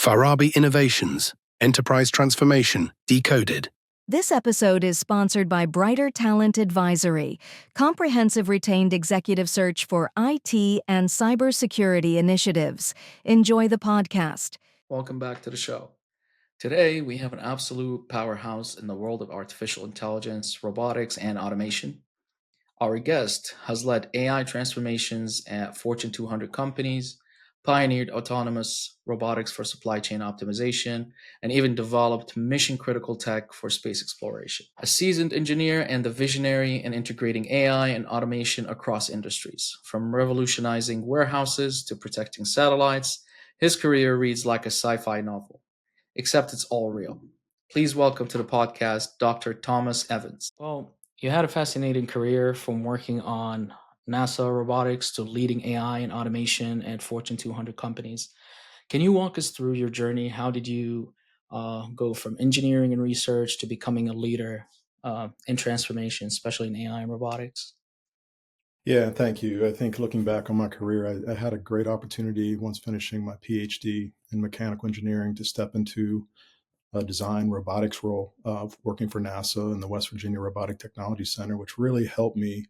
Farabi Innovations, Enterprise Transformation, Decoded. This episode is sponsored by Brighter Talent Advisory, comprehensive retained executive search for IT and cybersecurity initiatives. Enjoy the podcast. Welcome back to the show. Today, we have an absolute powerhouse in the world of artificial intelligence, robotics, and automation. Our guest has led AI transformations at Fortune 200 companies, pioneered autonomous robotics for supply chain optimization, and even developed mission-critical tech for space exploration. A seasoned engineer and a visionary in integrating AI and automation across industries, from revolutionizing warehouses to protecting satellites, his career reads like a sci-fi novel, except it's all real. Please welcome to the podcast, Dr. Thomas Evans. Well, you had a fascinating career from working on NASA robotics to leading AI and automation at Fortune 200 companies. Can you walk us through your journey? How did you go from engineering and research to becoming a leader in transformation, especially in AI and robotics? Yeah, thank you. I think looking back on my career, I had a great opportunity once finishing my PhD in mechanical engineering to step into a design robotics role of working for NASA and the West Virginia Robotic Technology Center, which really helped me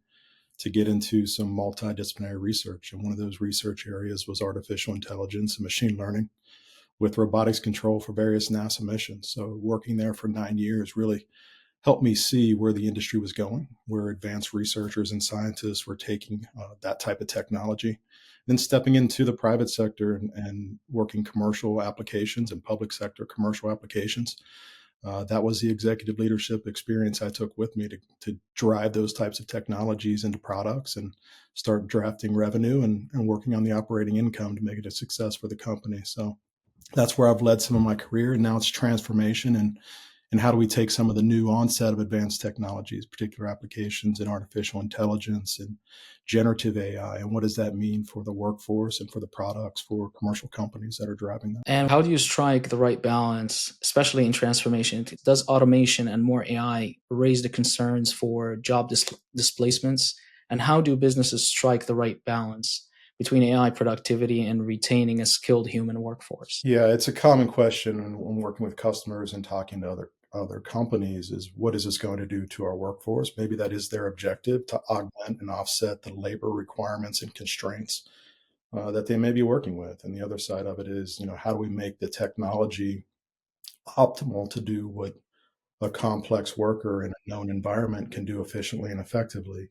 to get into some multidisciplinary research. And one of those research areas was artificial intelligence and machine learning with robotics control for various NASA missions. So working there for 9 years really helped me see where the industry was going, where advanced researchers and scientists were taking that type of technology. Then stepping into the private sector and working commercial applications and public sector commercial applications. That was the executive leadership experience I took with me to drive those types of technologies into products and start drafting revenue and working on the operating income to make it a success for the company. So that's where I've led some of my career. And now it's transformation and how do we take some of the new onset of advanced technologies, particular applications in artificial intelligence and generative AI, and what does that mean for the workforce and for the products for commercial companies that are driving that? And how do you strike the right balance, especially in transformation? Does automation and more AI raise the concerns for job displacements? And how do businesses strike the right balance between AI productivity and retaining a skilled human workforce? Yeah, it's a common question when working with customers and talking to other companies is what is this going to do to our workforce? Maybe that is their objective to augment and offset the labor requirements and constraints that they may be working with. And the other side of it is, how do we make the technology optimal to do what a complex worker in a known environment can do efficiently and effectively?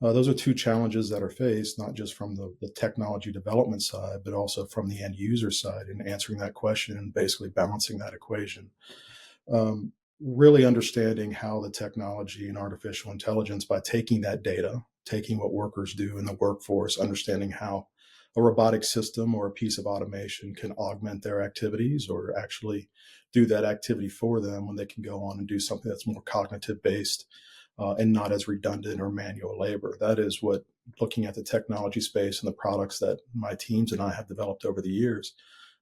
Those are two challenges that are faced, not just from the technology development side, but also from the end user side in answering that question and basically balancing that equation. Really understanding how the technology and artificial intelligence, by taking that data, taking what workers do in the workforce, understanding how a robotic system or a piece of automation can augment their activities or actually do that activity for them when they can go on and do something that's more cognitive based and not as redundant or manual labor. That is what, looking at the technology space and the products that my teams and I have developed over the years,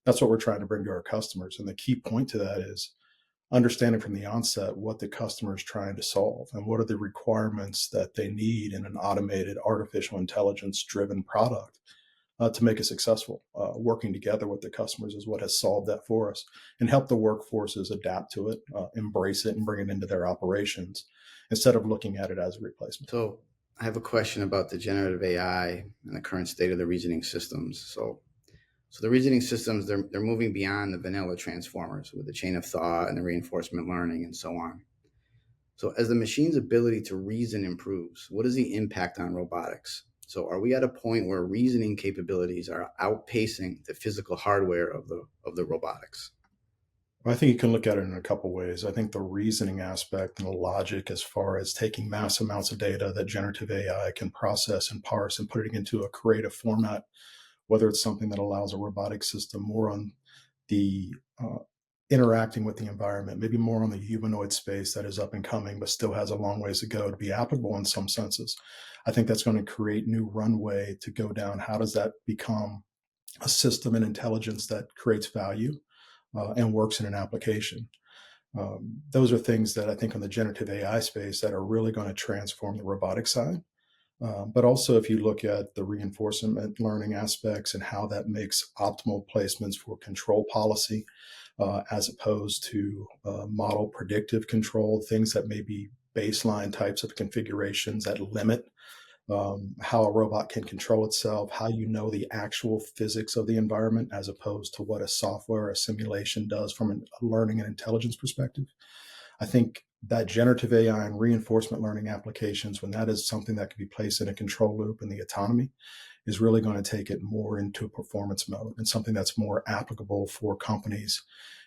that's what we're trying to bring to our customers. And the key point to that is understanding from the onset what the customer is trying to solve and what are the requirements that they need in an automated artificial intelligence driven product to make it successful. Working together with the customers is what has solved that for us and help the workforces adapt to it, embrace it, and bring it into their operations instead of looking at it as a replacement. So I have a question about the generative AI and the current state of the reasoning systems. So the reasoning systems, they're moving beyond the vanilla transformers with the chain of thought and the reinforcement learning and so on. So as the machine's ability to reason improves, what is the impact on robotics? So are we at a point where reasoning capabilities are outpacing the physical hardware of the robotics? I think you can look at it in a couple ways. I think the reasoning aspect and the logic as far as taking mass amounts of data that generative AI can process and parse and putting it into a creative format, whether it's something that allows a robotic system more on the interacting with the environment, maybe more on the humanoid space that is up and coming, but still has a long ways to go to be applicable in some senses. I think that's going to create new runway to go down. How does that become a system and intelligence that creates value and works in an application? Those are things that I think on the generative AI space that are really going to transform the robotic side. But also, if you look at the reinforcement learning aspects and how that makes optimal placements for control policy, as opposed to model predictive control, things that may be baseline types of configurations that limit how a robot can control itself, how you know the actual physics of the environment as opposed to what a software, a simulation does from a learning and intelligence perspective. I think that generative AI and reinforcement learning applications, when that is something that can be placed in a control loop and the autonomy, is really going to take it more into a performance mode and something that's more applicable for companies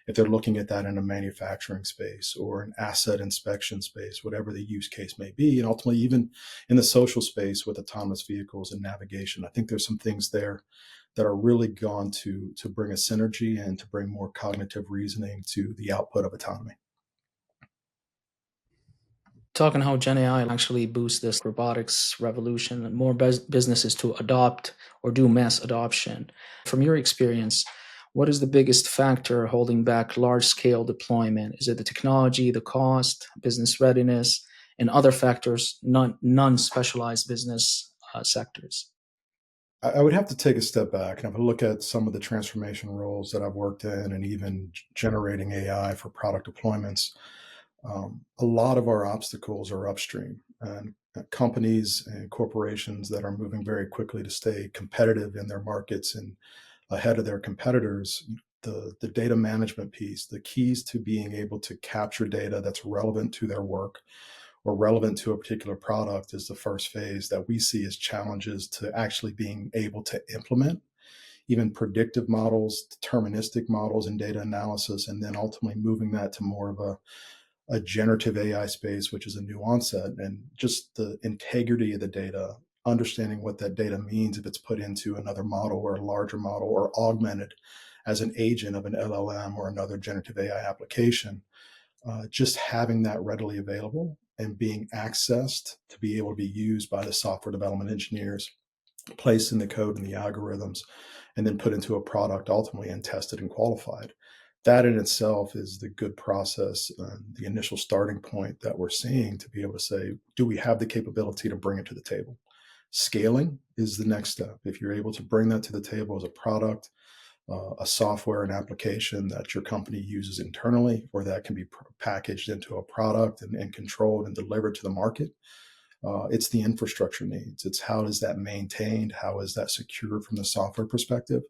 if they're looking at that in a manufacturing space or an asset inspection space, whatever the use case may be, and ultimately even in the social space with autonomous vehicles and navigation. I think there's some things there that are really gone to bring a synergy and to bring more cognitive reasoning to the output of autonomy. Talking how Gen AI actually boosts this robotics revolution and more businesses to adopt or do mass adoption. From your experience, what is the biggest factor holding back large scale deployment? Is it the technology, the cost, business readiness, and other factors, non specialized business sectors? I would have to take a step back and have a look at some of the transformation roles that I've worked in and even generating AI for product deployments. A lot of our obstacles are upstream, and companies and corporations that are moving very quickly to stay competitive in their markets and ahead of their competitors. The data management piece, the keys to being able to capture data that's relevant to their work or relevant to a particular product is the first phase that we see as challenges to actually being able to implement even predictive models, deterministic models in data analysis, and then ultimately moving that to more of a generative AI space, which is a new onset, and just the integrity of the data, understanding what that data means if it's put into another model or a larger model or augmented as an agent of an LLM or another generative AI application. Just having that readily available and being accessed to be able to be used by the software development engineers, placed in the code and the algorithms, and then put into a product ultimately and tested and qualified. That in itself is the good process, the initial starting point that we're seeing to be able to say, do we have the capability to bring it to the table? Scaling is the next step. If you're able to bring that to the table as a product, a software and application that your company uses internally, or that can be packaged into a product and controlled and delivered to the market. It's the infrastructure needs. It's how is that maintained? How is that secured from the software perspective?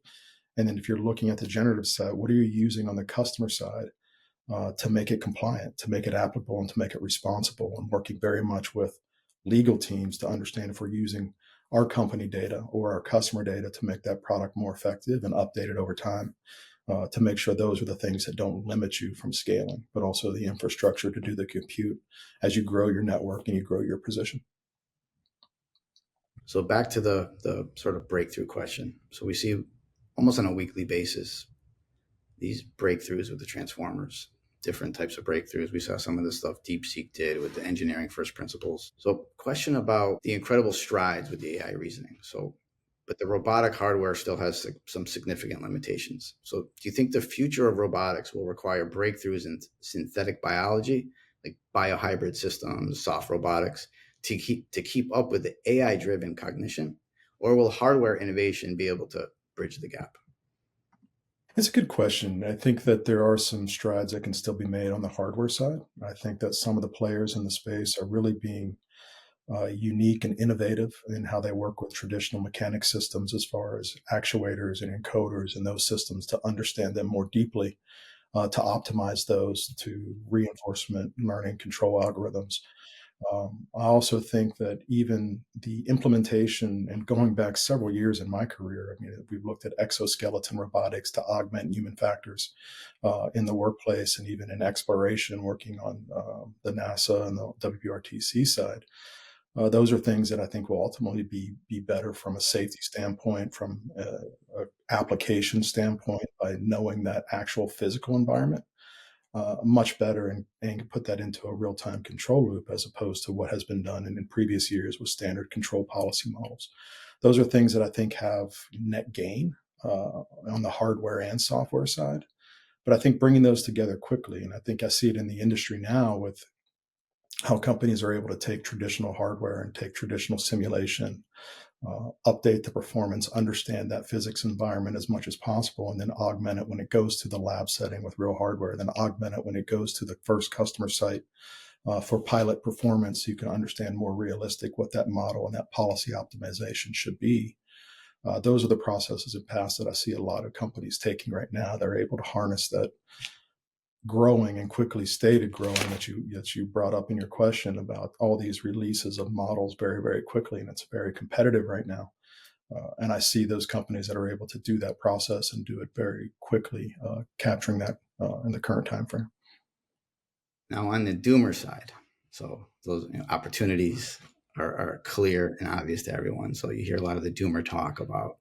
And then if you're looking at the generative side, what are you using on the customer side to make it compliant, to make it applicable, and to make it responsible? And working very much with legal teams to understand if we're using our company data or our customer data to make that product more effective and update it over time, to make sure those are the things that don't limit you from scaling, but also the infrastructure to do the compute as you grow your network and you grow your position. So back to the sort of breakthrough question. So we see almost on a weekly basis these breakthroughs with the transformers, different types of breakthroughs. We saw some of the stuff DeepSeek did with the engineering first principles. So question about the incredible strides with the AI reasoning. So, but the robotic hardware still has some significant limitations. So do you think the future of robotics will require breakthroughs in synthetic biology, like biohybrid systems, soft robotics, to keep up with the AI-driven cognition? Or will hardware innovation be able to bridge the gap? It's a good question. I think that there are some strides that can still be made on the hardware side. I think that some of the players in the space are really being unique and innovative in how they work with traditional mechanic systems as far as actuators and encoders and those systems to understand them more deeply, to optimize those to reinforcement learning control algorithms. I also think that even the implementation and going back several years in my career, I mean, we've looked at exoskeleton robotics to augment human factors in the workplace and even in exploration, working on the NASA and the WRTC side. Those are things that I think will ultimately be better from a safety standpoint, from a application standpoint, by knowing that actual physical environment much better and put that into a real-time control loop as opposed to what has been done in previous years with standard control policy models. Those are things that I think have net gain on the hardware and software side. But I think bringing those together quickly, and I think I see it in the industry now with how companies are able to take traditional hardware and take traditional simulation, update the performance, understand that physics environment as much as possible, and then augment it when it goes to the lab setting with real hardware, then augment it when it goes to the first customer site for pilot performance, so you can understand more realistic what that model and that policy optimization should be. Those are the processes and paths that I see a lot of companies taking right now. They're able to harness that growing and quickly stated growing that you brought up in your question about all these releases of models very, very quickly, and it's very competitive right now. And I see those companies that are able to do that process and do it very quickly, capturing that in the current time frame. Now, on the doomer side, so those opportunities are clear and obvious to everyone. So you hear a lot of the doomer talk about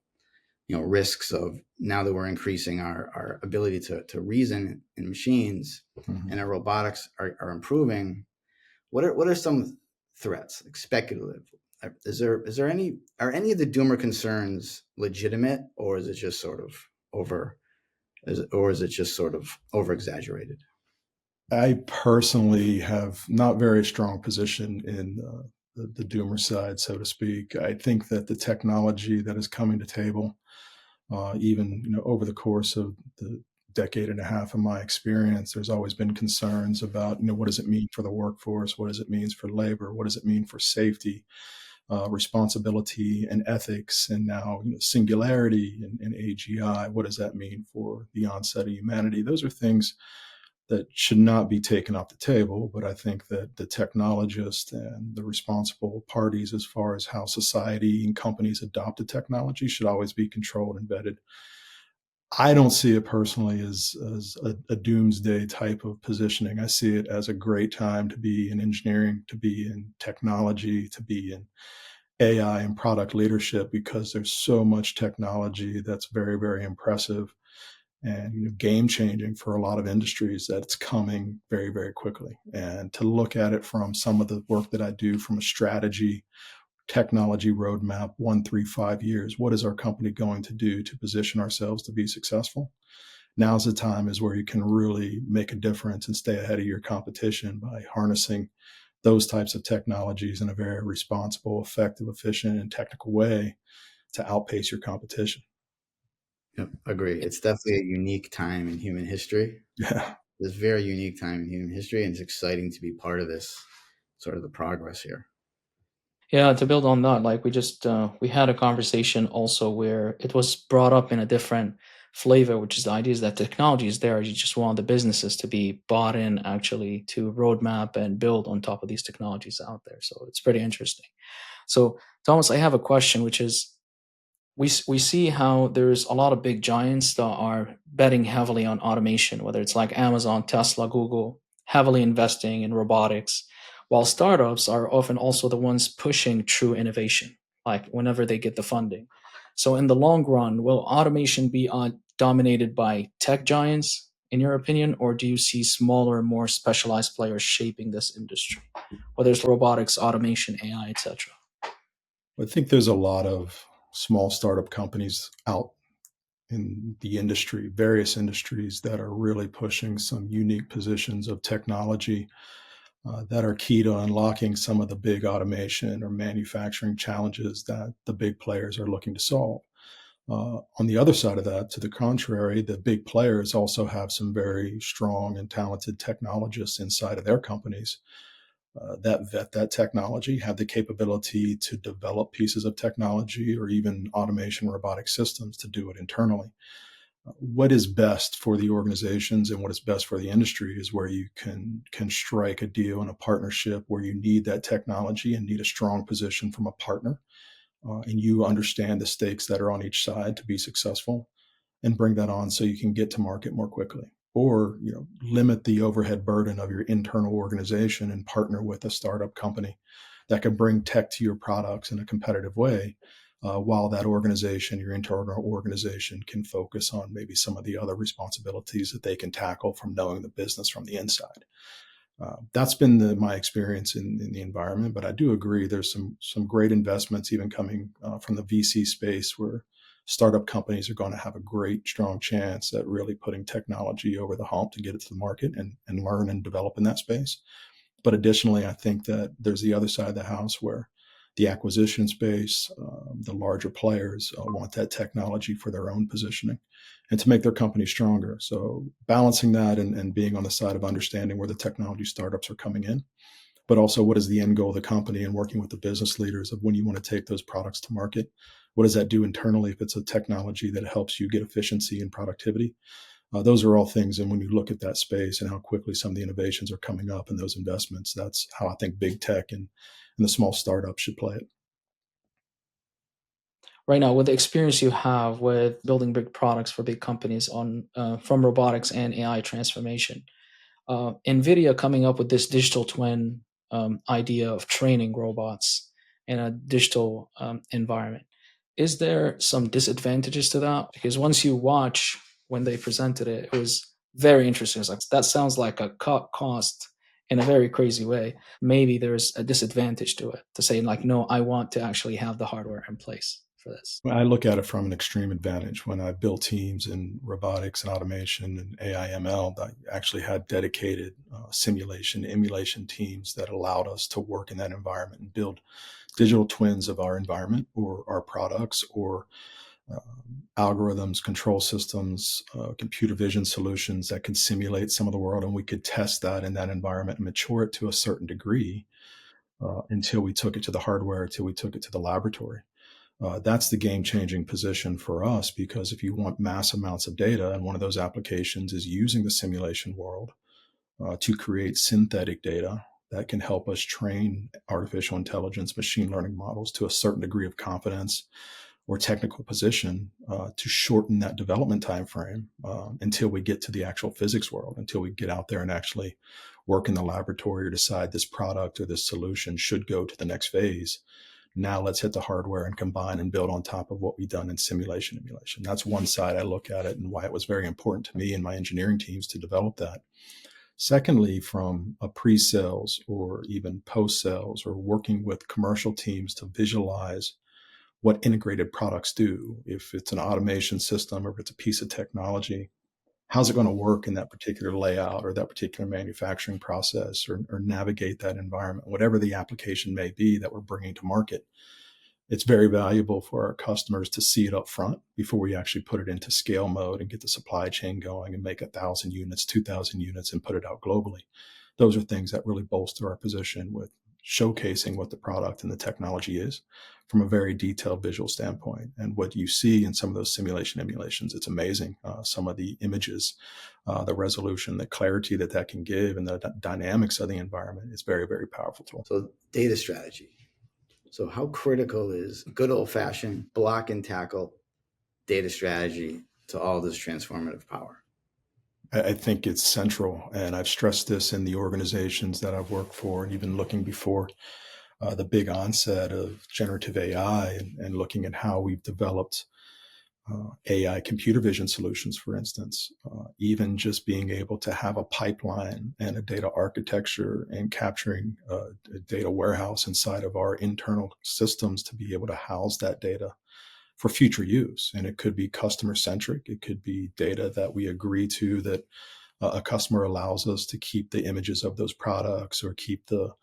risks of, now that we're increasing our ability to reason in machines, mm-hmm. and our robotics are improving. What are some threats, like speculative? Are any of the doomer concerns legitimate, or is it just sort of over exaggerated? I personally have not very strong position in the doomer side, so to speak. I think that the technology that is coming to table, even over the course of the decade and a half of my experience, there's always been concerns about what does it mean for the workforce, what does it mean for labor, what does it mean for safety, responsibility and ethics, and now singularity and AGI. What does that mean for the onset of humanity? Those are things that should not be taken off the table, but I think that the technologists and the responsible parties, as far as how society and companies adopt the technology, should always be controlled and vetted. I don't see it personally as a doomsday type of positioning. I see it as a great time to be in engineering, to be in technology, to be in AI and product leadership, because there's so much technology that's very, very impressive and game changing for a lot of industries, that it's coming very, very quickly. And to look at it from some of the work that I do from a strategy, technology roadmap, 1, 3, 5 years, what is our company going to do to position ourselves to be successful? Now's the time is where you can really make a difference and stay ahead of your competition by harnessing those types of technologies in a very responsible, effective, efficient, and technical way to outpace your competition. Yep, agree. It's definitely a unique time in human history. Yeah. It's a very unique time in human history, and it's exciting to be part of this, sort of the progress here. Yeah, to build on that, like we had a conversation also where it was brought up in a different flavor, which is the idea is that technology is there. You just want the businesses to be bought in actually to roadmap and build on top of these technologies out there. So it's pretty interesting. So Thomas, I have a question, which is, we see how there's a lot of big giants that are betting heavily on automation, whether it's like Amazon, Tesla, Google, heavily investing in robotics, while startups are often also the ones pushing true innovation, like whenever they get the funding. So in the long run, will automation be dominated by tech giants, in your opinion, or do you see smaller, more specialized players shaping this industry, whether it's robotics, automation, AI, etc.? I think there's a lot of small startup companies out in the industry, various industries, that are really pushing some unique positions of technology that are key to unlocking some of the big automation or manufacturing challenges that the big players are looking to solve. On the other side of that, to the contrary, the big players also have some very strong and talented technologists inside of their companies that vet that technology, have the capability to develop pieces of technology or even automation robotic systems to do it internally. What is best for the organizations and what is best for the industry is where you can strike a deal and a partnership where you need that technology and need a strong position from a partner, and you understand the stakes that are on each side to be successful, and bring that on so you can get to market more quickly. Or limit the overhead burden of your internal organization and partner with a startup company that can bring tech to your products in a competitive way, while that organization, your internal organization, can focus on maybe some of the other responsibilities that they can tackle from knowing the business from the inside. That's been my experience in the environment, but I do agree there's some great investments even coming from the VC space, where startup companies are going to have a great, strong chance at really putting technology over the hump to get it to the market and learn and develop in that space. But additionally, I think that there's the other side of the house where the acquisition space, the larger players want that technology for their own positioning and to make their company stronger. So balancing that and being on the side of understanding where the technology startups are coming in, but also what is the end goal of the company and working with the business leaders of when you want to take those products to market. What does that do internally if it's a technology that helps you get efficiency and productivity? Those are all things. And when you look at that space and how quickly some of the innovations are coming up and those investments, that's how I think big tech and the small startups should play it. Right now, with the experience you have with building big products for big companies on from robotics and AI transformation, NVIDIA coming up with this digital twin idea of training robots in a digital environment. Is there some disadvantages to that? Because once you watch when they presented it, it was very interesting. It's like, that sounds like a cut cost in a very crazy way. Maybe there's a disadvantage to it to say, like, no, I want to actually have the hardware in place for this. I look at it from an extreme advantage. When I built teams in robotics and automation and AI ML, I actually had dedicated simulation, emulation teams that allowed us to work in that environment and build digital twins of our environment or our products or algorithms, control systems, computer vision solutions that can simulate some of the world. And we could test that in that environment and mature it to a certain degree until we took it to the hardware, until we took it to the laboratory. That's the game-changing position for us, because if you want mass amounts of data, and one of those applications is using the simulation world to create synthetic data that can help us train artificial intelligence, machine learning models to a certain degree of confidence or technical position to shorten that development time frame until we get to the actual physics world, until we get out there and actually work in the laboratory or decide this product or this solution should go to the next phase. Now let's hit the hardware and combine and build on top of what we've done in simulation emulation. That's one side I look at it and why it was very important to me and my engineering teams to develop that. Secondly, from a pre-sales or even post-sales or working with commercial teams to visualize what integrated products do. If it's an automation system or if it's a piece of technology, how's it going to work in that particular layout or that particular manufacturing process or navigate that environment, whatever the application may be that we're bringing to market. It's very valuable for our customers to see it up front before we actually put it into scale mode and get the supply chain going and make 1,000 units, 2,000 units and put it out globally. Those are things that really bolster our position with showcasing what the product and the technology is from a very detailed visual standpoint. And what you see in some of those simulation emulations, it's amazing. Some of the images, the resolution, the clarity that can give, and the dynamics of the environment is very, very powerful tool. So data strategy. So how critical is good old-fashioned block and tackle data strategy to all this transformative power? I think it's central, and I've stressed this in the organizations that I've worked for, and even looking before the big onset of generative AI and looking at how we've developed AI computer vision solutions, for instance, even just being able to have a pipeline and a data architecture and capturing a data warehouse inside of our internal systems to be able to house that data for future use. And it could be customer centric. It could be data that we agree to that a customer allows us to keep the images of those products or keep the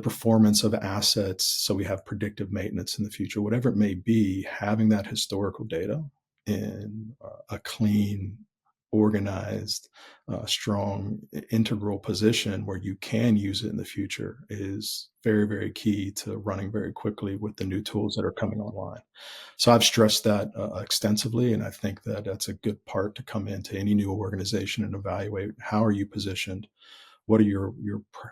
performance of assets so we have predictive maintenance in the future. Whatever it may be, having that historical data in a clean, organized, strong, integral position where you can use it in the future is very, very key to running very quickly with the new tools that are coming online. So I've stressed that extensively, and I think that that's a good part to come into any new organization and evaluate how are you positioned. What are your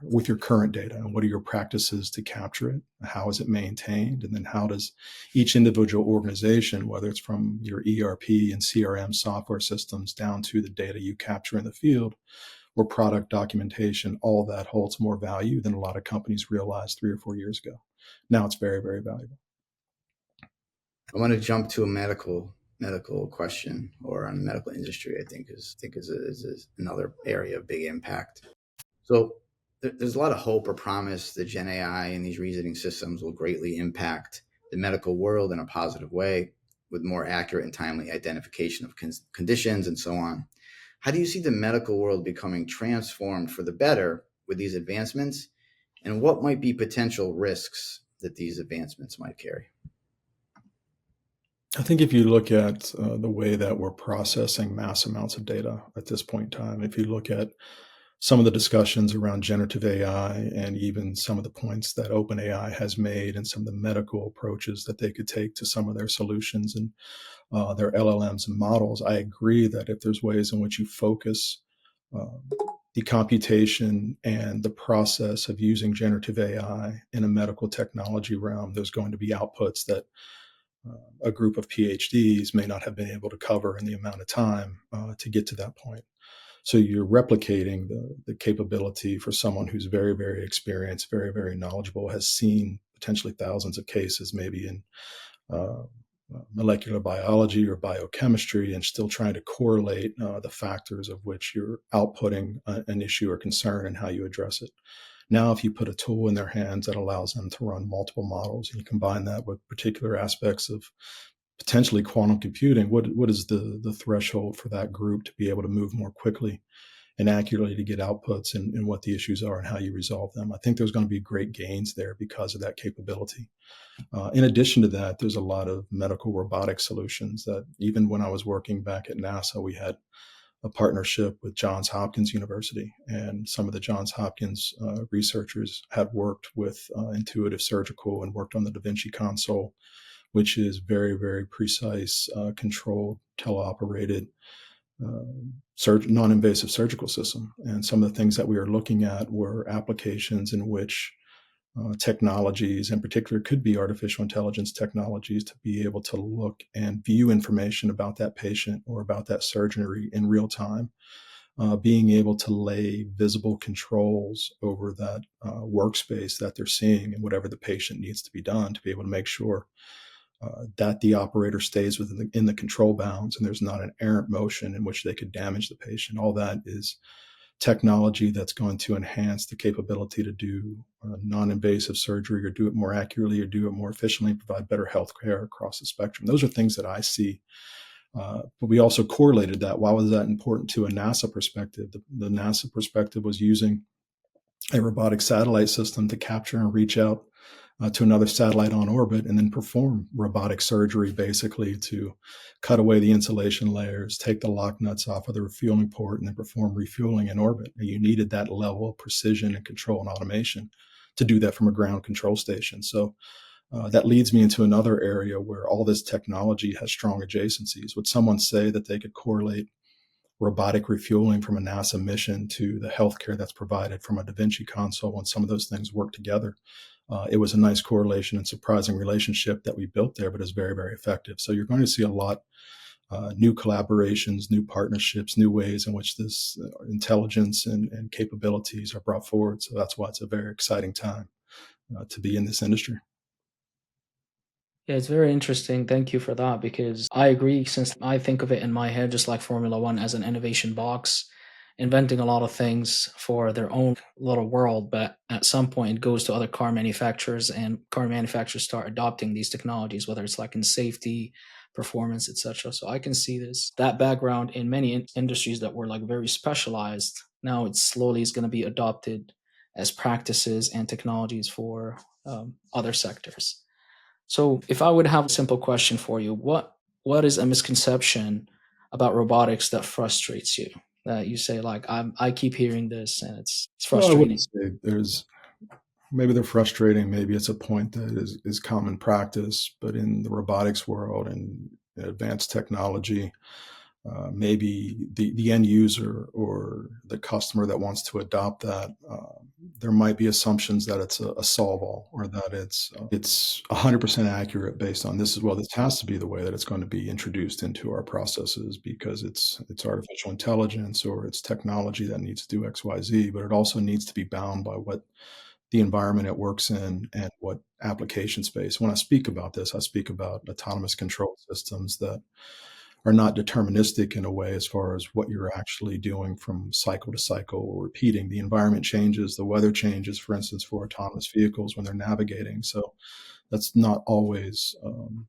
with your current data, and what are your practices to capture it? How is it maintained? And then how does each individual organization, whether it's from your ERP and CRM software systems down to the data you capture in the field or product documentation, all that holds more value than a lot of companies realized 3 or 4 years ago. Now it's very, very valuable. I want to jump to a medical question, or on the medical industry. I think is another area of big impact. So there's a lot of hope or promise that Gen AI and these reasoning systems will greatly impact the medical world in a positive way with more accurate and timely identification of conditions and so on. How do you see the medical world becoming transformed for the better with these advancements, and what might be potential risks that these advancements might carry? I think if you look at the way that we're processing mass amounts of data at this point in time, if you look at some of the discussions around generative AI and even some of the points that OpenAI has made and some of the medical approaches that they could take to some of their solutions and their LLMs and models, I agree that if there's ways in which you focus uh, the computation and the process of using generative AI in a medical technology realm, there's going to be outputs that a group of PhDs may not have been able to cover in the amount of time to get to that point. So you're replicating the capability for someone who's very, very experienced, very, very knowledgeable, has seen potentially thousands of cases, maybe in uh, molecular biology or biochemistry, and still trying to correlate the factors of which you're outputting an issue or concern and how you address it. Now, if you put a tool in their hands that allows them to run multiple models, and you combine that with particular aspects of potentially quantum computing, what is the threshold for that group to be able to move more quickly and accurately to get outputs and what the issues are and how you resolve them? I think there's going to be great gains there because of that capability. In addition to that, there's a lot of medical robotic solutions that even when I was working back at NASA, we had a partnership with Johns Hopkins University, and some of the Johns Hopkins researchers had worked with Intuitive Surgical and worked on the Da Vinci console, which is very, very precise, controlled, teleoperated, non-invasive surgical system. And some of the things that we were looking at were applications in which technologies, in particular, could be artificial intelligence technologies, to be able to look and view information about that patient or about that surgery in real time, being able to lay visible controls over that workspace that they're seeing and whatever the patient needs to be done to be able to make sure that the operator stays within in the control bounds and there's not an errant motion in which they could damage the patient. All that is technology that's going to enhance the capability to do non-invasive surgery or do it more accurately or do it more efficiently, provide better health care across the spectrum. Those are things that I see. But we also correlated that. Why was that important to a NASA perspective? The NASA perspective was using a robotic satellite system to capture and reach out to another satellite on orbit and then perform robotic surgery, basically to cut away the insulation layers, take the lock nuts off of the refueling port, and then perform refueling in orbit. And you needed that level of precision and control and automation to do that from a ground control station. So that leads me into another area where all this technology has strong adjacencies. Would someone say that they could correlate robotic refueling from a NASA mission to the healthcare that's provided from a Da Vinci console, and some of those things work together? It was a nice correlation and surprising relationship that we built there, but it's very, very effective. So you're going to see a lot new collaborations, new partnerships, new ways in which this intelligence and capabilities are brought forward. So that's why it's a very exciting time to be in this industry. Yeah, it's very interesting. Thank you for that because I agree. Since I think of it in my head, just like Formula One as an innovation box, inventing a lot of things for their own little world, but at some point it goes to other car manufacturers, and car manufacturers start adopting these technologies, whether it's like in safety, performance, etc. So I can see that background in many industries that were like very specialized. Now it slowly is going to be adopted as practices and technologies for other sectors. So if I would have a simple question for you, what is a misconception about robotics that frustrates you? That you say like I keep hearing this and it's Well, I wouldn't frustrating. say maybe they're frustrating. Maybe it's a point that is common practice, but in the robotics world and advanced technology, maybe the end user or the customer that wants to adopt that, there might be assumptions that it's a solve all or that it's 100% accurate based on this. Well, this has to be the way that it's going to be introduced into our processes because it's artificial intelligence or it's technology that needs to do X, Y, Z, but it also needs to be bound by what the environment it works in and what application space. When I speak about this, I speak about autonomous control systems that are not deterministic in a way as far as what you're actually doing from cycle to cycle or repeating. The environment changes, the weather changes, for instance, for autonomous vehicles when they're navigating. So that's not always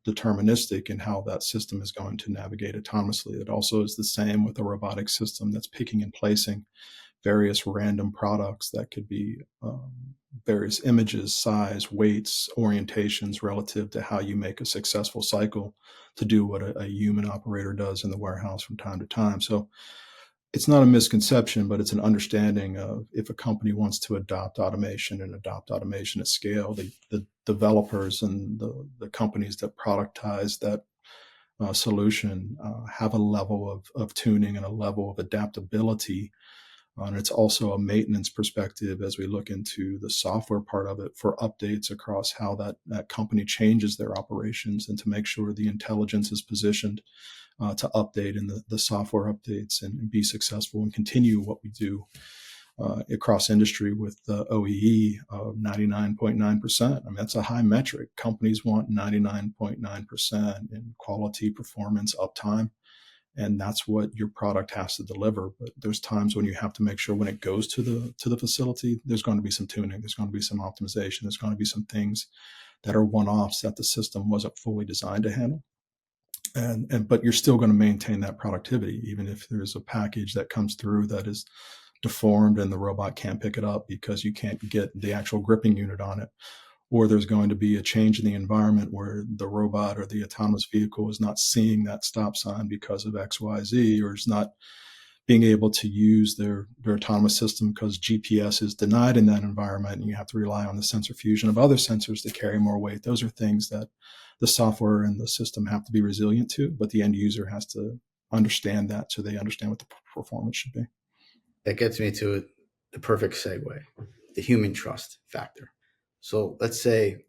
deterministic in how that system is going to navigate autonomously. It also is the same with a robotic system that's picking and placing various random products that could be various images, size, weights, orientations relative to how you make a successful cycle to do what a human operator does in the warehouse from time to time. So it's not a misconception, but it's an understanding of if a company wants to adopt automation and adopt automation at scale, the developers and the companies that productize that solution have a level of tuning and a level of adaptability. And it's also a maintenance perspective as we look into the software part of it for updates across how that company changes their operations and to make sure the intelligence is positioned to update in the software updates and be successful and continue what we do across industry with the OEE of 99.9%. I mean, that's a high metric. Companies want 99.9% in quality, performance, uptime. And that's what your product has to deliver. But there's times when you have to make sure when it goes to the facility, there's going to be some tuning, there's going to be some optimization, there's going to be some things that are one-offs that the system wasn't fully designed to handle. But you're still going to maintain that productivity, even if there's a package that comes through that is deformed and the robot can't pick it up because you can't get the actual gripping unit on it. Or there's going to be a change in the environment where the robot or the autonomous vehicle is not seeing that stop sign because of XYZ, or is not being able to use their autonomous system because GPS is denied in that environment, and you have to rely on the sensor fusion of other sensors to carry more weight. Those are things that the software and the system have to be resilient to, but the end user has to understand that so they understand what the performance should be. That gets me to the perfect segue, the human trust factor. So let's say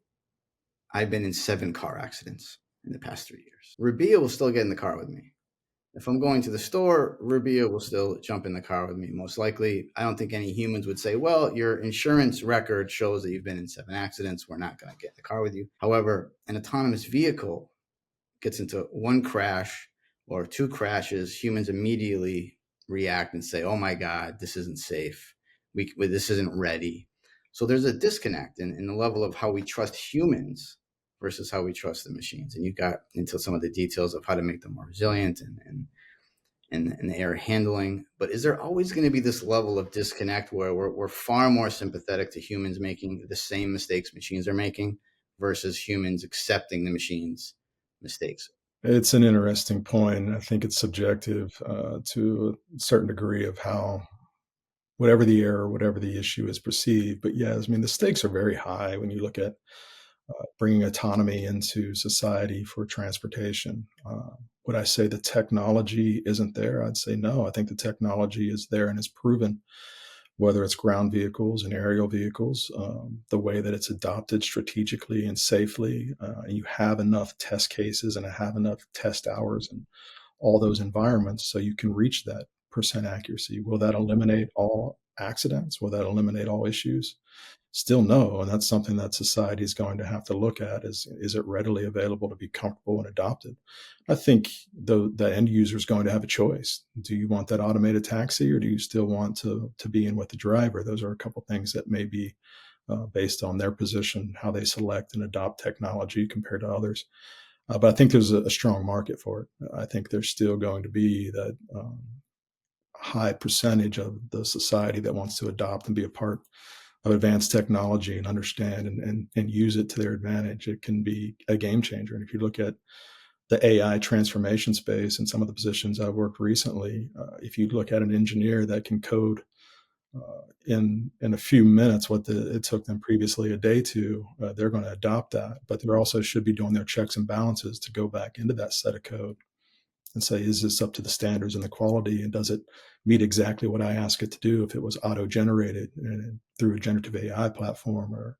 I've been in 7 car accidents in the past 3 years. Rabia will still get in the car with me. If I'm going to the store, Rabia will still jump in the car with me. Most likely, I don't think any humans would say, well, your insurance record shows that you've been in 7 accidents. We're not going to get in the car with you. However, an autonomous vehicle gets into 1 crash or 2 crashes, humans immediately react and say, oh my God, this isn't safe. This isn't ready. So there's a disconnect in the level of how we trust humans versus how we trust the machines. And you got into some of the details of how to make them more resilient and the error handling. But is there always going to be this level of disconnect where we're far more sympathetic to humans making the same mistakes machines are making versus humans accepting the machines' mistakes? It's an interesting point. I think it's subjective to a certain degree of how whatever the error, whatever the issue is perceived. But yes, I mean, the stakes are very high when you look at bringing autonomy into society for transportation. Would I say the technology isn't there? I'd say no. I think the technology is there and is proven, whether it's ground vehicles and aerial vehicles, the way that it's adopted strategically and safely. And you have enough test cases and have enough test hours and all those environments so you can reach that percent accuracy. Will that eliminate all accidents? Will that eliminate all issues? Still no. And that's something that society is going to have to look at is it readily available to be comfortable and adopted? I think the end user is going to have a choice. Do you want that automated taxi or do you still want to be in with the driver? Those are a couple things that may be based on their position, how they select and adopt technology compared to others. But I think there's a strong market for it. I think there's still going to be that high percentage of the society that wants to adopt and be a part of advanced technology and understand and use it to their advantage. It can be a game changer. And if you look at the AI transformation space and some of the positions I've worked recently, if you look at an engineer that can code in a few minutes what it took them previously a day to, they're going to adopt that. But they also should be doing their checks and balances to go back into that set of code and say, is this up to the standards and the quality? And does it meet exactly what I ask it to do if it was auto-generated through a generative AI platform or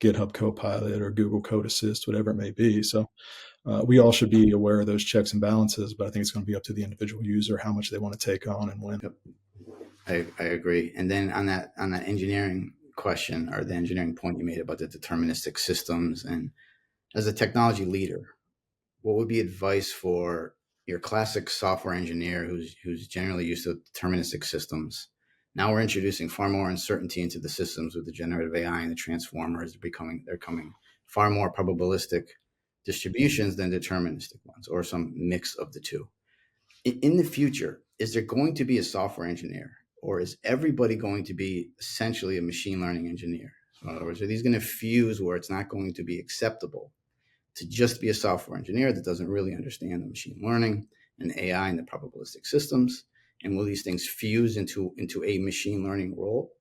GitHub Copilot or Google Code Assist, whatever it may be. So we all should be aware of those checks and balances, but I think it's going to be up to the individual user how much they want to take on and when. Yep. I agree. And then on that engineering question or the engineering point you made about the deterministic systems, and as a technology leader, what would be advice for your classic software engineer who's generally used to deterministic systems? Now we're introducing far more uncertainty into the systems with the generative AI and the transformers. They're coming far more probabilistic distributions than deterministic ones, or some mix of the two. In the future, is there going to be a software engineer, or is everybody going to be essentially a machine learning engineer? So in other words, are these going to fuse where it's not going to be acceptable to just be a software engineer that doesn't really understand the machine learning and AI and the probabilistic systems? And will these things fuse into a machine learning role?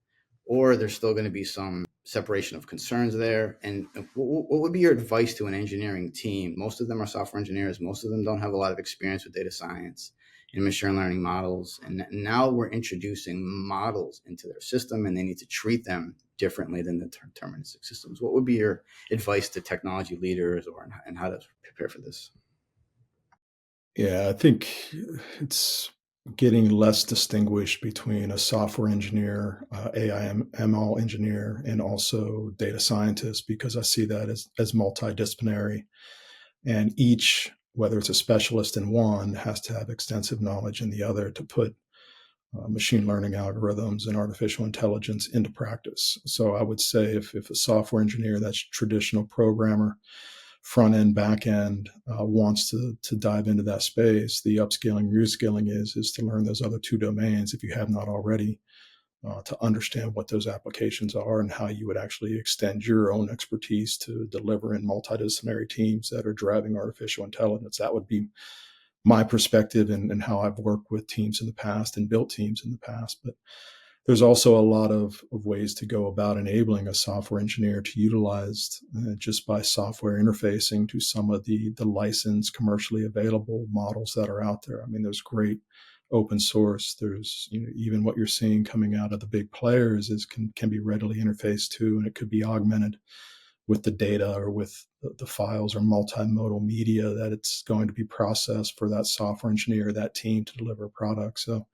Or there's still going to be some separation of concerns there? And what would be your advice to an engineering team? Most of them are software engineers. Most of them don't have a lot of experience with data science and machine learning models. And now we're introducing models into their system, and they need to treat them differently than the deterministic systems. What would be your advice to technology leaders and how to prepare for this? Yeah, I think it's getting less distinguished between a software engineer, AI ML engineer, and also data scientist, because I see that as multidisciplinary. And each, whether it's a specialist in one, has to have extensive knowledge in the other to put machine learning algorithms and artificial intelligence into practice. So I would say if a software engineer, that's traditional programmer, front end, back end, wants to dive into that space, the upskilling, reskilling is to learn those other two domains if you have not already, to understand what those applications are and how you would actually extend your own expertise to deliver in multidisciplinary teams that are driving artificial intelligence. That would be my perspective and how I've worked with teams in the past and built teams in the past. But there's also a lot of ways to go about enabling a software engineer to utilize just by software interfacing to some of the licensed commercially available models that are out there. I mean, there's great open source. There's even what you're seeing coming out of the big players can be readily interfaced to, and it could be augmented with the data or with the files or multimodal media that it's going to be processed for that software engineer, that team to deliver a product. So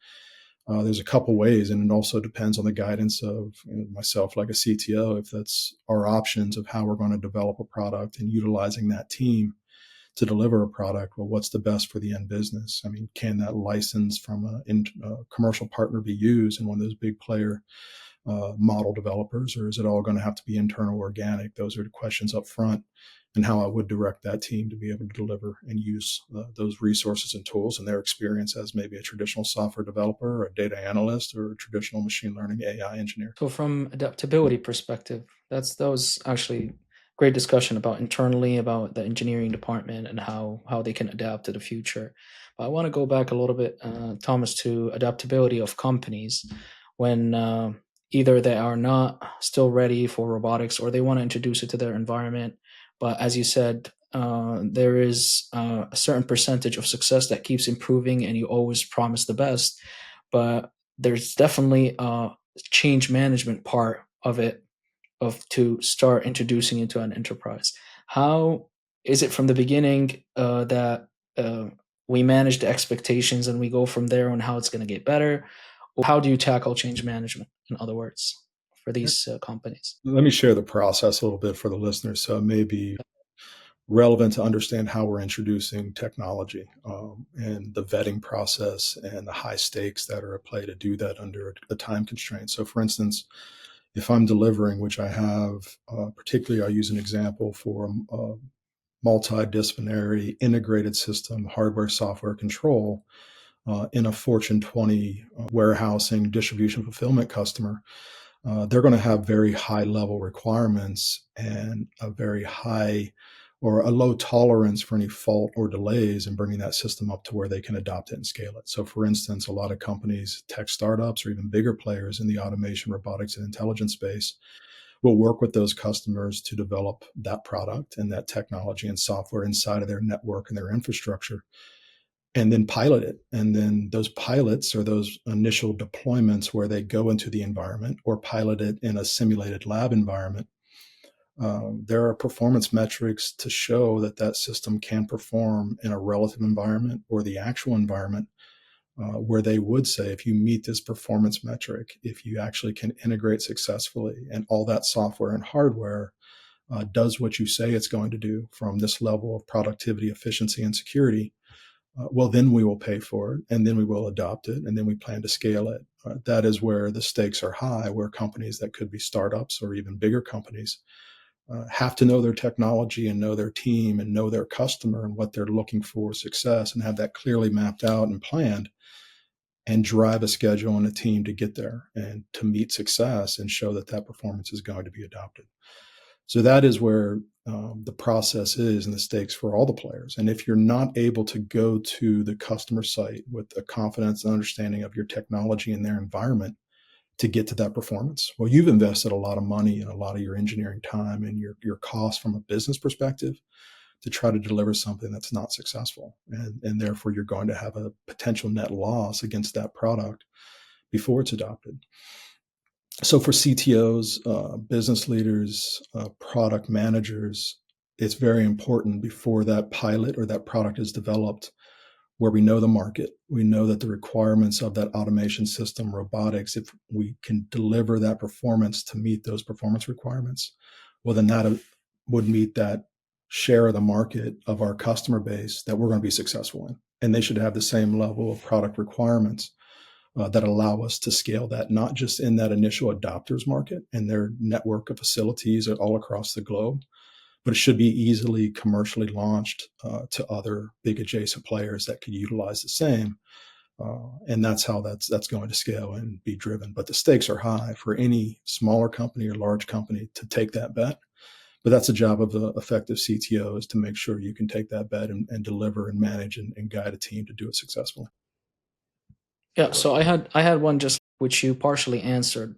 there's a couple ways, and it also depends on the guidance of myself, like a CTO, if that's our options of how we're going to develop a product and utilizing that team to deliver a product. Well, what's the best for the end business? I mean, can that license from a commercial partner be used in one of those big player model developers, or is it all going to have to be internal organic? Those are the questions up front, and how I would direct that team to be able to deliver and use those resources and tools and their experience as maybe a traditional software developer or a data analyst or a traditional machine learning AI engineer. So from adaptability perspective, that was actually great discussion about internally about the engineering department and how they can adapt to the future. But I want to go back a little bit, Thomas, to adaptability of companies when either they are not still ready for robotics or they want to introduce it to their environment. But as you said, there is a certain percentage of success that keeps improving, and you always promise the best. But there's definitely a change management part of it, to start introducing into an enterprise. How is it from the beginning that we manage the expectations and we go from there on how it's going to get better? Or how do you tackle change management, in other words, for these companies? Let me share the process a little bit for the listeners, so it may be relevant to understand how we're introducing technology and the vetting process and the high stakes that are at play to do that under a time constraint. So, for instance, if I'm delivering, which I have, particularly, I'll use an example for a multidisciplinary integrated system, hardware, software control in a Fortune 20 warehousing, distribution, fulfillment customer. They're going to have very high level requirements and a very high or a low tolerance for any fault or delays in bringing that system up to where they can adopt it and scale it. So, for instance, a lot of companies, tech startups, or even bigger players in the automation, robotics, and intelligence space will work with those customers to develop that product and that technology and software inside of their network and their infrastructure, and then pilot it. And then those pilots or those initial deployments where they go into the environment or pilot it in a simulated lab environment, there are performance metrics to show that that system can perform in a relative environment or the actual environment, where they would say, if you meet this performance metric, if you actually can integrate successfully and all that software and hardware does what you say it's going to do from this level of productivity, efficiency, and security, well, then we will pay for it, and then we will adopt it, and then we plan to scale it. That is where the stakes are high, where companies that could be startups or even bigger companies have to know their technology and know their team and know their customer and what they're looking for success, and have that clearly mapped out and planned, and drive a schedule and a team to get there and to meet success and show that that performance is going to be adopted. So that is where the process is and the stakes for all the players. And if you're not able to go to the customer site with a confidence and understanding of your technology and their environment to get to that performance, well, you've invested a lot of money and a lot of your engineering time and your cost from a business perspective to try to deliver something that's not successful. And therefore, you're going to have a potential net loss against that product before it's adopted. So for CTOs, business leaders, product managers, it's very important before that pilot or that product is developed, where we know the market, we know that the requirements of that automation system, robotics, if we can deliver that performance to meet those performance requirements, well, then that would meet that share of the market of our customer base that we're going to be successful in. And they should have the same level of product requirements that allow us to scale that, not just in that initial adopters market and their network of facilities all across the globe, but it should be easily commercially launched to other big adjacent players that could utilize the same. And that's how that's going to scale and be driven. But the stakes are high for any smaller company or large company to take that bet. But that's the job of the effective CTO, is to make sure you can take that bet and deliver and manage and guide a team to do it successfully. Yeah, so I had one just which you partially answered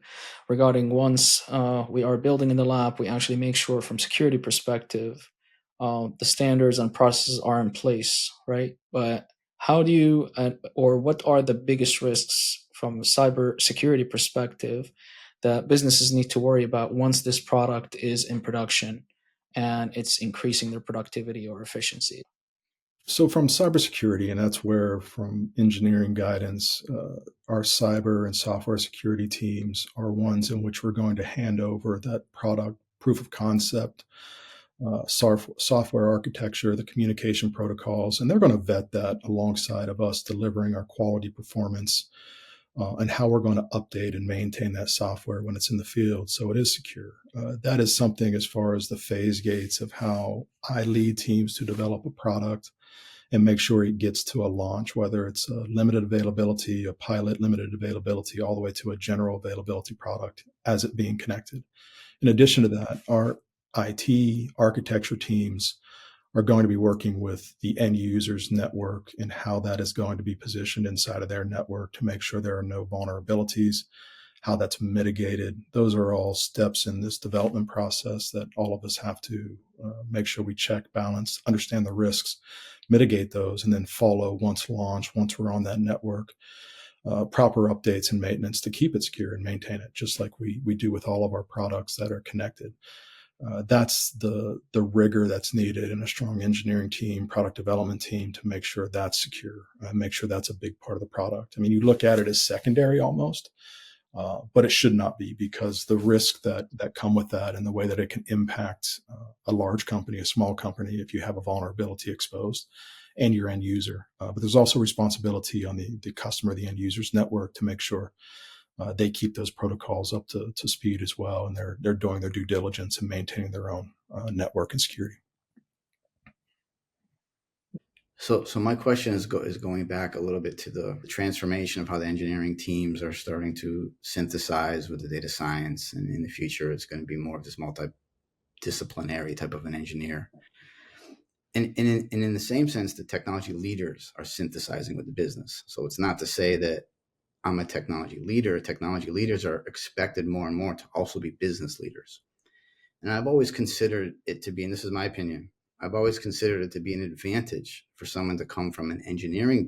regarding once we are building in the lab, we actually make sure from security perspective the standards and processes are in place, right? But how do you or what are the biggest risks from a cyber security perspective that businesses need to worry about once this product is in production and it's increasing their productivity or efficiency? So from cybersecurity, and that's where from engineering guidance, our cyber and software security teams are ones in which we're going to hand over that product proof of concept, software architecture, the communication protocols, and they're going to vet that alongside of us delivering our quality performance and how we're going to update and maintain that software when it's in the field so it is secure. That is something as far as the phase gates of how I lead teams to develop a product and make sure it gets to a launch, whether it's a limited availability, a pilot limited availability, all the way to a general availability product as it being connected. In addition to that, our IT architecture teams are going to be working with the end user's network and how that is going to be positioned inside of their network to make sure there are no vulnerabilities, how that's mitigated. Those are all steps in this development process that all of us have to make sure we check, balance, understand the risks, mitigate those, and then follow once launched, once we're on that network, proper updates and maintenance to keep it secure and maintain it, just like we do with all of our products that are connected. That's the rigor that's needed in a strong engineering team, product development team, to make sure that's secure, make sure that's a big part of the product. I mean, you look at it as secondary almost, but it should not be, because the risk that come with that and the way that it can impact a large company, a small company, if you have a vulnerability exposed, and your end user. But there's also responsibility on the customer, the end user's network, to make sure they keep those protocols up to speed as well, and they're doing their due diligence and maintaining their own network and security. So my question is going back a little bit to the transformation of how the engineering teams are starting to synthesize with the data science, and in the future, it's going to be more of this multidisciplinary type of an engineer. And in the same sense, the technology leaders are synthesizing with the business. So it's not to say that I'm a technology leader. Technology leaders are expected more and more to also be business leaders. And I've always considered it to be, and this is my opinion, I've always considered it to be an advantage for someone to come from an engineering